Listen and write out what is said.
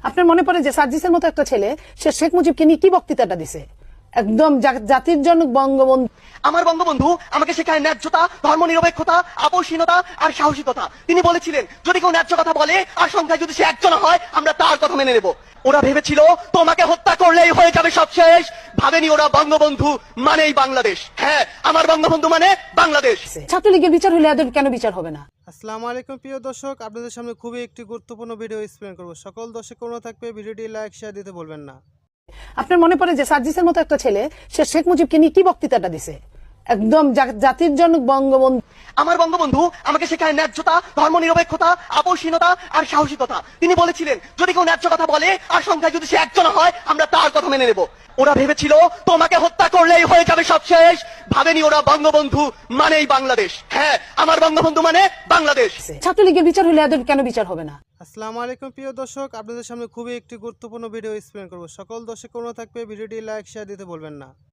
আপনার মনে পড়ে যে সার্জিসের মতো একটা ছেলে সে শেখ মুজিবকে নিয়ে কি বক্তৃতাটা দিছে, একদম জাতির জনক বঙ্গবন্ধু। আমার বঙ্গবন্ধু আমাকে শেখায় ন্যায্যতা, ধর্মনিরপেক্ষতা, আপোষহীনতা আর সাহসিকতা। তিনি বলেছিলেন, যদি কেউ ন্যায্য কথা বলে আর সংখ্যায় যদি সে একজন হয়, আমরা তার কথা মেনে নেব। ওরা ভেবেছিল তোমাকে হত্যা করলেই হয়ে যাবে সব শেষ। ভাবেনি ওরা বঙ্গবন্ধু মানেই বাংলাদেশ। হ্যাঁ, আমার বঙ্গবন্ধু মানে বাংলাদেশ। ছাত্রলীগের বিচার হলে এদের কেন বিচার হবে না? আসসালামু আলাইকুম প্রিয় দর্শক, আপনাদের সামনে খুবই একটি গুরুত্বপূর্ণ ভিডিও এক্সপ্লেন করব। সকল দর্শক অনুরোধ থাকবে ভিডিওটি লাইক শেয়ার দিতে বলবেন না। আপনার মনে পড়ে যে সার্জিসের মতো একটা ছেলে সে শেখ মুজিবকে নিয়ে কি বক্তৃতাটা দিছে, একদম জাতির জনক বঙ্গবন্ধু। আমার বঙ্গবন্ধু আমাকে শেখায় ন্যায্যতা, ধর্মনিরপেক্ষতা, আপোষহীনতা আর সাহসিকতা। তিনি বলেছিলেন, যদি কেউ ন্যায্য কথা বলে আর সংখ্যায় যদি সে একজন হয়, আমরা তার কথা মেনে নেব। ওরা ভেবেছিল তোমাকে হত্যা করলেই হয়ে যাবে সব শেষ। ভাবেনি ওরা বঙ্গবন্ধু মানেই বাংলাদেশ। হ্যাঁ, আমার বঙ্গবন্ধু মানে বাংলাদেশ। ছাত্রলীগের বিচার হলে এদের কেন বিচার হবে না? আসসালামু আলাইকুম প্রিয় দর্শক, আপনাদের সামনে খুবই একটি গুরুত্বপূর্ণ ভিডিও এক্সপ্লেন করব। সকল দর্শক অনুরোধ থাকবে ভিডিওটি লাইক শেয়ার দিতে বলবেন না।